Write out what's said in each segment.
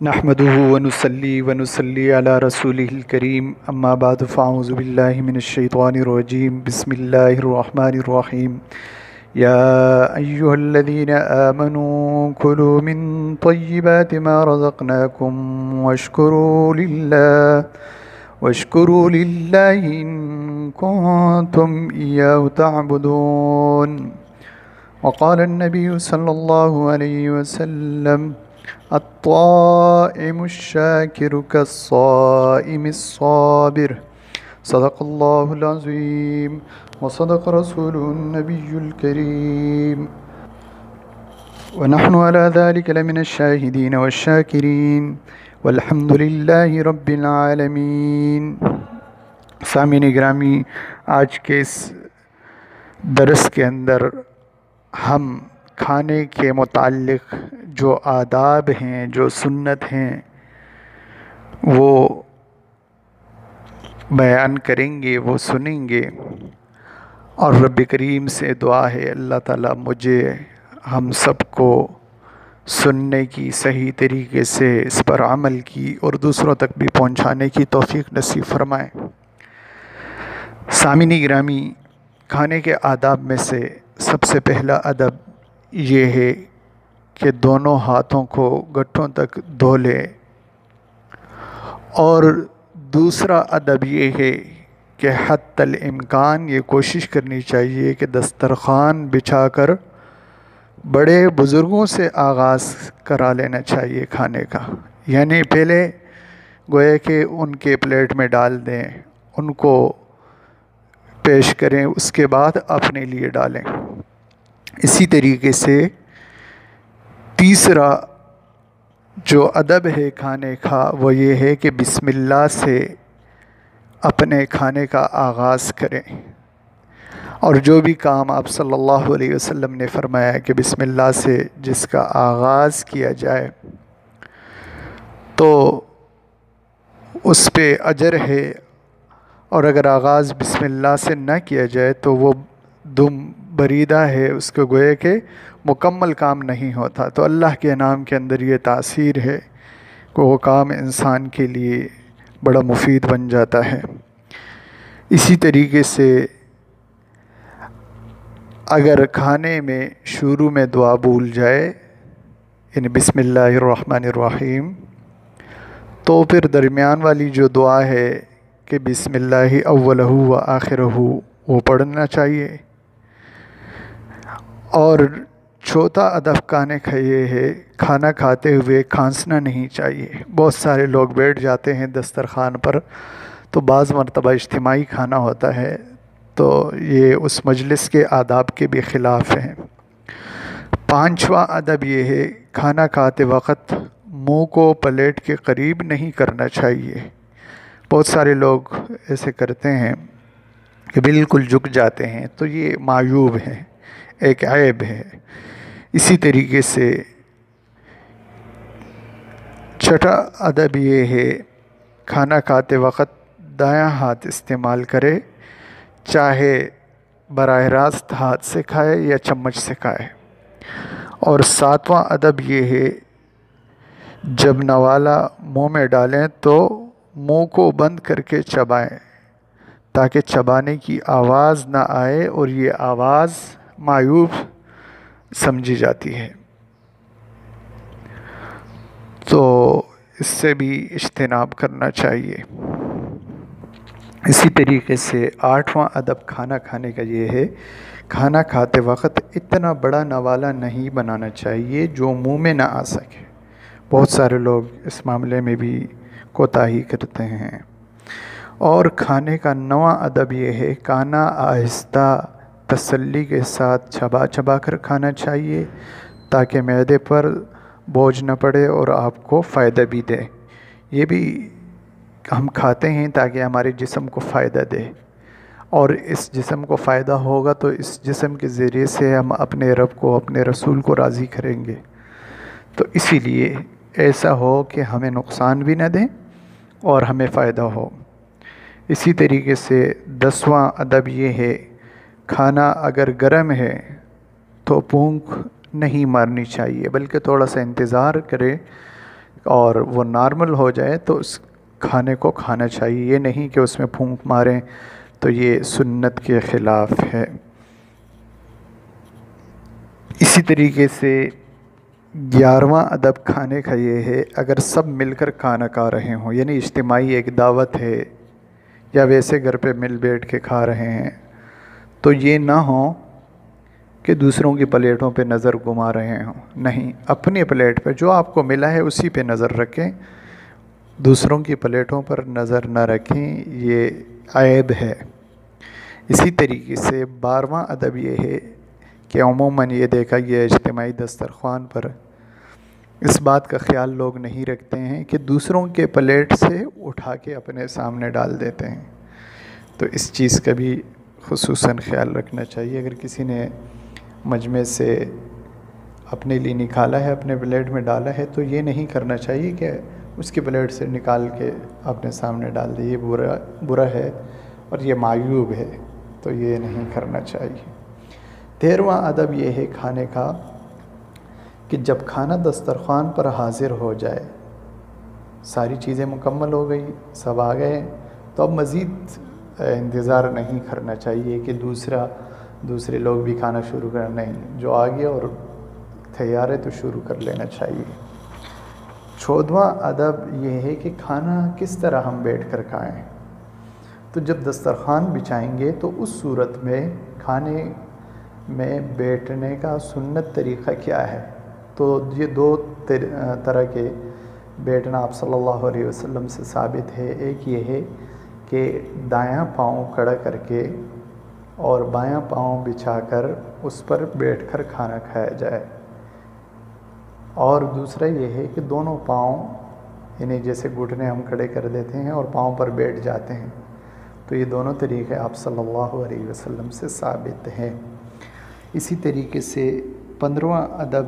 نحمده ونصلي ونصلي على رسوله الكريم اما بعد فاعوذ بالله من الشيطان الرجيم بسم الله الرحمن الرحيم يا أيها الذين آمنوا كلوا من طيبات ما رزقناكم واشكروا لله إن كنتم إياه تعبدون. وقال النبي صلى الله عليه وسلم الطائم الشاكر كالصائم الصابر. صدق الله العظيم وصدق رسوله النبي الكريم ونحن على ذلك لمن الشاهدين والشاكرين والحمد لله رب العالمين. سامعین گرامی، آج کے اس درس کے اندر ہم کھانے کے متعلق جو آداب ہیں، جو سنت ہیں، وہ بیان کریں گے، وہ سنیں گے، اور رب کریم سے دعا ہے اللہ تعالیٰ مجھے ہم سب کو سننے کی، صحیح طریقے سے اس پر عمل کی اور دوسروں تک بھی پہنچانے کی توفیق نصیب فرمائے. سامعین گرامی، کھانے کے آداب میں سے سب سے پہلا ادب یہ ہے کہ دونوں ہاتھوں کو گٹھوں تک دھو لے، اور دوسرا ادب یہ ہے کہ حتی الامکان یہ کوشش کرنی چاہیے کہ دسترخوان بچھا کر بڑے بزرگوں سے آغاز کرا لینا چاہیے کھانے کا. یعنی پہلے گویا کہ ان کے پلیٹ میں ڈال دیں، ان کو پیش کریں، اس کے بعد اپنے لیے ڈالیں. اسی طریقے سے تیسرا جو ادب ہے کھانے کا وہ یہ ہے کہ بسم اللہ سے اپنے کھانے کا آغاز کریں، اور جو بھی کام آپ صلی اللہ علیہ وسلم نے فرمایا کہ بسم اللہ سے جس کا آغاز کیا جائے تو اس پہ اجر ہے، اور اگر آغاز بسم اللہ سے نہ کیا جائے تو وہ دم بریدہ ہے، اس کو گویا کہ مکمل کام نہیں ہوتا. تو اللہ کے نام کے اندر یہ تاثیر ہے کہ وہ کام انسان کے لیے بڑا مفید بن جاتا ہے. اسی طریقے سے اگر کھانے میں شروع میں دعا بھول جائے، یعنی بسم اللہ الرحمن الرحیم، تو پھر درمیان والی جو دعا ہے کہ بسم اللہ اولہ و آخرہ وہ پڑھنا چاہیے. اور چوتھا ادب کھانے کا یہ ہے کھانا کھاتے ہوئے کھانسنا نہیں چاہیے. بہت سارے لوگ بیٹھ جاتے ہیں دسترخوان پر، تو بعض مرتبہ اجتماعی کھانا ہوتا ہے تو یہ اس مجلس کے آداب کے بھی خلاف ہیں. پانچواں ادب یہ ہے کھانا کھاتے وقت منہ کو پلیٹ کے قریب نہیں کرنا چاہیے. بہت سارے لوگ ایسے کرتے ہیں کہ بالکل جھک جاتے ہیں، تو یہ معیوب ہے، ایک عیب ہے. اسی طریقے سے چھٹا ادب یہ ہے کھانا کھاتے وقت دایاں ہاتھ استعمال کرے، چاہے براہ راست ہاتھ سے کھائے یا چمچ سے کھائے. اور ساتواں ادب یہ ہے جب نوالا منہ میں ڈالیں تو منہ کو بند کر کے چبائیں تاکہ چبانے کی آواز نہ آئے، اور یہ آواز معیوب سمجھی جاتی ہے. تو اس سے بھی اجتناب کرنا چاہیے. اسی طریقے سے آٹھواں ادب کھانا کھانے کا یہ ہے کھانا کھاتے وقت اتنا بڑا نوالا نہیں بنانا چاہیے جو منہ میں نہ آ سکے. بہت سارے لوگ اس معاملے میں بھی کوتاہی کرتے ہیں. اور کھانے کا نواں ادب یہ ہے کھانا آہستہ تسلی کے ساتھ چبا چبا کر کھانا چاہیے تاکہ معدے پر بوجھ نہ پڑے اور آپ کو فائدہ بھی دے. یہ بھی ہم کھاتے ہیں تاکہ ہمارے جسم کو فائدہ دے، اور اس جسم کو فائدہ ہوگا تو اس جسم کے ذریعے سے ہم اپنے رب کو، اپنے رسول کو راضی کریں گے. تو اسی لیے ایسا ہو کہ ہمیں نقصان بھی نہ دیں اور ہمیں فائدہ ہو. اسی طریقے سے 10واں ادب یہ ہے کھانا اگر گرم ہے تو پھونک نہیں مارنی چاہیے، بلکہ تھوڑا سا انتظار کرے اور وہ نارمل ہو جائے تو اس کھانے کو کھانا چاہیے، یہ نہیں کہ اس میں پھونک ماریں، تو یہ سنت کے خلاف ہے۔ اسی طریقے سے 11واں ادب کھانے کا یہ ہے، اگر سب مل کر کھانا کھا رہے ہوں، یعنی اجتماعی ایک دعوت ہے یا ویسے گھر پہ مل بیٹھ کے کھا رہے ہیں، تو یہ نہ ہو کہ دوسروں کی پلیٹوں پہ نظر گما رہے ہوں، نہیں، اپنی پلیٹ پہ جو آپ کو ملا ہے اسی پہ نظر رکھیں، دوسروں کی پلیٹوں پر نظر نہ رکھیں، یہ عیب ہے۔ اسی طریقے سے 12واں ادب یہ ہے کہ عموماً یہ دیکھا گیا اجتماعی دسترخوان پر اس بات کا خیال لوگ نہیں رکھتے ہیں کہ دوسروں کے پلیٹ سے اٹھا کے اپنے سامنے ڈال دیتے ہیں، تو اس چیز کا بھی خصوصاً خیال رکھنا چاہیے۔ اگر کسی نے مجمع سے اپنے لیے نکالا ہے، اپنے پلیٹ میں ڈالا ہے، تو یہ نہیں کرنا چاہیے کہ اس کی پلیٹ سے نکال کے اپنے سامنے ڈال دے، یہ برا ہے اور یہ معیوب ہے، تو یہ نہیں کرنا چاہیے۔ 13واں ادب یہ ہے کھانے کا کہ جب کھانا دسترخوان پر حاضر ہو جائے، ساری چیزیں مکمل ہو گئی، سب آ گئے، تو اب مزید انتظار نہیں کرنا چاہیے کہ دوسرے لوگ بھی کھانا شروع کریں، نہیں، جو آ گیا اور تیار ہے تو شروع کر لینا چاہیے۔ 14واں ادب یہ ہے کہ کھانا کس طرح ہم بیٹھ کر کھائیں، تو جب دسترخوان بچھائیں گے تو اس صورت میں کھانے میں بیٹھنے کا سنت طریقہ کیا ہے، تو یہ 2 طرح کے بیٹھنا آپ صلی اللہ علیہ وسلم سے ثابت ہے۔ ایک یہ ہے کہ دایاں پاؤں کھڑا کر کے اور بایاں پاؤں بچھا کر اس پر بیٹھ کر کھانا کھایا جائے، اور دوسرا یہ ہے کہ دونوں پاؤں، یعنی جیسے گھٹنے ہم کھڑے کر دیتے ہیں اور پاؤں پر بیٹھ جاتے ہیں، تو یہ دونوں طریقے آپ صلی اللہ علیہ وسلم سے ثابت ہیں۔ اسی طریقے سے 15واں ادب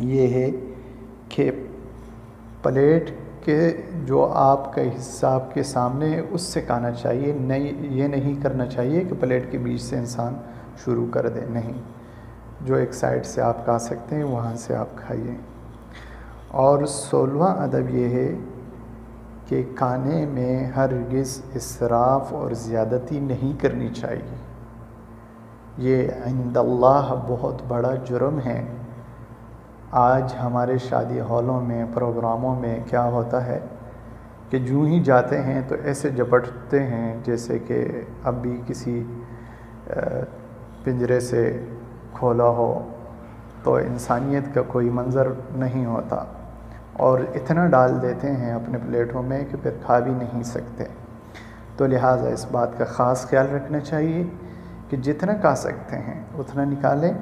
یہ ہے کہ پلیٹ کے جو آپ کا حصہ آپ کے سامنے ہے اس سے کھانا چاہیے، نہیں، یہ نہیں کرنا چاہیے کہ پلیٹ کے بیچ سے انسان شروع کر دے، نہیں، جو ایک سائڈ سے آپ کھا سکتے ہیں وہاں سے آپ کھائیے۔ اور 16واں ادب یہ ہے کہ کھانے میں ہرگز اسراف اور زیادتی نہیں کرنی چاہیے، یہ عند اللہ بہت بڑا جرم ہے۔ آج ہمارے شادی ہالوں میں، پروگراموں میں کیا ہوتا ہے کہ جو ہی جاتے ہیں تو ایسے جپٹتے ہیں جیسے کہ اب بھی کسی پنجرے سے کھولا ہو، تو انسانیت کا کوئی منظر نہیں ہوتا، اور اتنا ڈال دیتے ہیں اپنے پلیٹوں میں کہ پھر کھا بھی نہیں سکتے۔ تو لہٰذا اس بات کا خاص خیال رکھنا چاہیے کہ جتنا کھا سکتے ہیں اتنا نکالیں،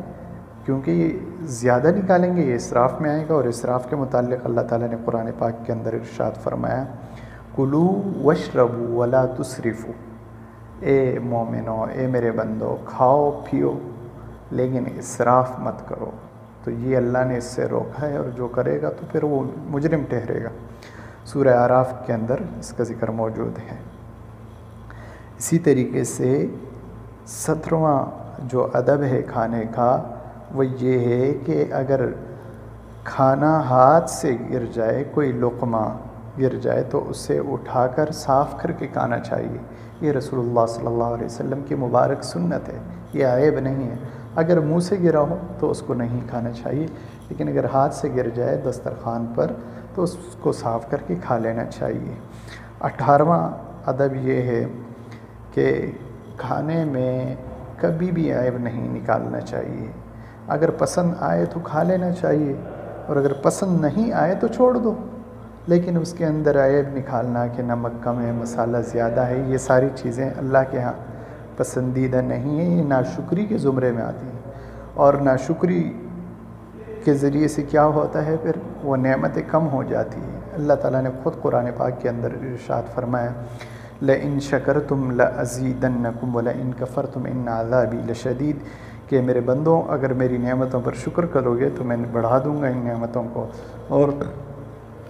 کیونکہ یہ زیادہ نکالیں گے یہ اسراف میں آئے گا، اور اسراف کے متعلق اللہ تعالیٰ نے قرآن پاک کے اندر ارشاد فرمایا، کُلُوا واشربوا ولا تسرفوا، اے مومنو، اے میرے بندو، کھاؤ پیو لیکن اسراف مت کرو، تو یہ اللہ نے اس سے روکا ہے، اور جو کرے گا تو پھر وہ مجرم ٹھہرے گا۔ سورہ اعراف کے اندر اس کا ذکر موجود ہے۔ اسی طریقے سے 17واں جو ادب ہے کھانے کا وہ یہ ہے کہ اگر کھانا ہاتھ سے گر جائے، کوئی لقمہ گر جائے، تو اسے اٹھا کر صاف کر کے کھانا چاہیے، یہ رسول اللہ صلی اللہ علیہ وسلم کی مبارک سنت ہے، یہ عیب نہیں ہے۔ اگر منہ سے گرا ہو تو اس کو نہیں کھانا چاہیے، لیکن اگر ہاتھ سے گر جائے دسترخوان پر تو اس کو صاف کر کے کھا لینا چاہیے۔ 18واں ادب یہ ہے کہ کھانے میں کبھی بھی عیب نہیں نکالنا چاہیے، اگر پسند آئے تو کھا لینا چاہیے، اور اگر پسند نہیں آئے تو چھوڑ دو، لیکن اس کے اندر عیب نکالنا کہ نمک کم ہے، مسالہ زیادہ ہے، یہ ساری چیزیں اللہ کے ہاں پسندیدہ نہیں ہیں، یہ ناشکری کے زمرے میں آتی ہیں، اور ناشکری کے ذریعے سے کیا ہوتا ہے، پھر وہ نعمتیں کم ہو جاتی ہیں۔ اللہ تعالیٰ نے خود قرآن پاک کے اندر ارشاد فرمایا، لَإِن شَكَرْتُمْ لَأَزِيدَنَّكُمْ وَلَإِن كَفَرْتُمْ إِنَّ عَذَابِي لَشَدِيدٌ، کہ میرے بندوں اگر میری نعمتوں پر شکر کرو گے تو میں بڑھا دوں گا ان نعمتوں کو، اور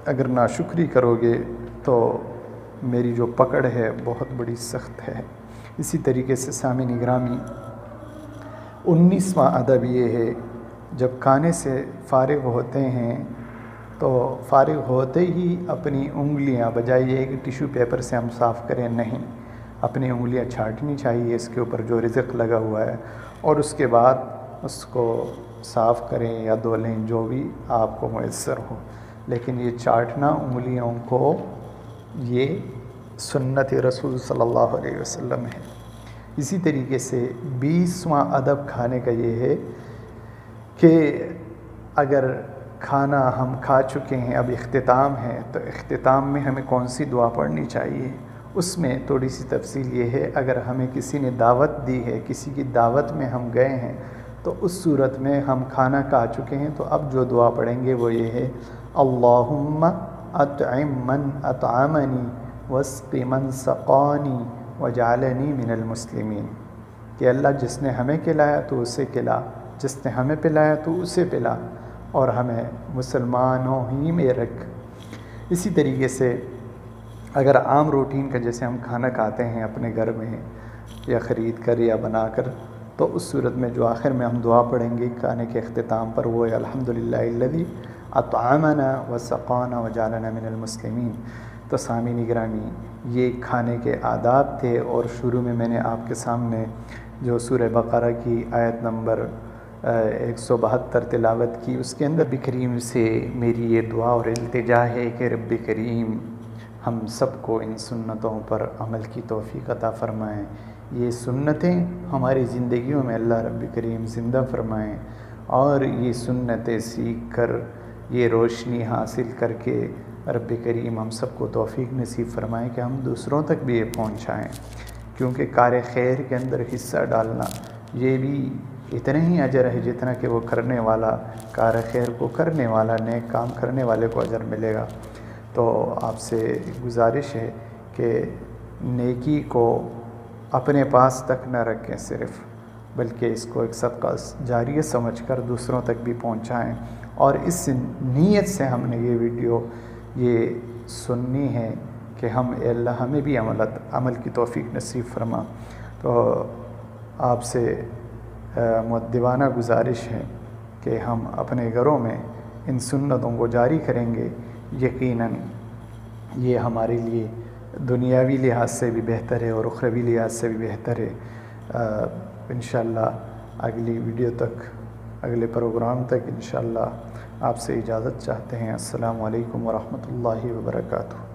اگر ناشکری کرو گے تو میری جو پکڑ ہے بہت بڑی سخت ہے۔ اسی طریقے سے سامعین گرامی 19واں ادب یہ ہے، جب کھانے سے فارغ ہوتے ہیں تو فارغ ہوتے ہی اپنی انگلیاں بجائے یہ کہ ٹیشو پیپر سے ہم صاف کریں، نہیں، اپنی انگلیاں چھانٹنی چاہیے اس کے اوپر جو رزق لگا ہوا ہے، اور اس کے بعد اس کو صاف کریں یا دھو لیں، جو بھی آپ کو میسر ہو۔ لیکن یہ چاٹنا انگلیوں کو، یہ سنت رسول صلی اللہ علیہ وسلم ہے۔ اسی طریقے سے 20واں ادب کھانے کا یہ ہے کہ اگر کھانا ہم کھا چکے ہیں، اب اختتام ہے، تو اختتام میں ہمیں کون سی دعا پڑھنی چاہیے؟ اس میں تھوڑی سی تفصیل یہ ہے، اگر ہمیں کسی نے دعوت دی ہے، کسی کی دعوت میں ہم گئے ہیں، تو اس صورت میں ہم کھانا کھا چکے ہیں، تو اب جو دعا پڑھیں گے وہ یہ ہے، اللہم اطعم من اطعمنی واسق من سقانی وجعلنی من المسلمین، کہ اللہ جس نے ہمیں کھلایا تو اسے کھلا، جس نے ہمیں پلایا تو اسے پلا، اور ہمیں مسلمانوں ہی میں رکھ۔ اسی طریقے سے اگر عام روٹین کا جیسے ہم کھانا کھاتے ہیں اپنے گھر میں یا خرید کر یا بنا کر، تو اس صورت میں جو آخر میں ہم دعا پڑھیں گے کھانے کے اختتام پر وہ ہے الحمدللہ الذی اطعمنا وسقانا وجعلنا من المسلمین۔ تو سامعین گرامی، یہ کھانے کے آداب تھے، اور شروع میں نے آپ کے سامنے جو سورہ بقرہ کی آیت نمبر 172 تلاوت کی، اس کے اندر رب کریم سے میری یہ دعا اور التجا ہے کہ رب کریم ہم سب کو ان سنتوں پر عمل کی توفیق عطا فرمائیں، یہ سنتیں ہماری زندگیوں میں اللہ رب کریم زندہ فرمائیں، اور یہ سنتیں سیکھ کر یہ روشنی حاصل کر کے رب کریم ہم سب کو توفیق نصیب فرمائیں کہ ہم دوسروں تک بھی یہ پہنچائیں، کیونکہ کار خیر کے اندر حصہ ڈالنا یہ بھی اتنا ہی اجر ہے جتنا کہ وہ کرنے والا، کار خیر کو کرنے والا، نیک کام کرنے والے کو اجر ملے گا۔ تو آپ سے گزارش ہے کہ نیکی کو اپنے پاس تک نہ رکھیں صرف، بلکہ اس کو ایک صدقہ جاریہ سمجھ کر دوسروں تک بھی پہنچائیں، اور اس نیت سے ہم نے یہ ویڈیو یہ سننی ہے کہ ہم اے اللہ ہمیں بھی عمل کی توفیق نصیب فرما۔ تو آپ سے مؤدبانہ گزارش ہے کہ ہم اپنے گھروں میں ان سنتوں کو جاری کریں گے، یقیناً یہ ہمارے لیے دنیاوی لحاظ سے بھی بہتر ہے اور اخروی لحاظ سے بھی بہتر ہے۔ انشاءاللہ اگلی ویڈیو تک، اگلے پروگرام تک انشاءاللہ آپ سے اجازت چاہتے ہیں۔ السلام علیکم ورحمۃ اللہ وبرکاتہ۔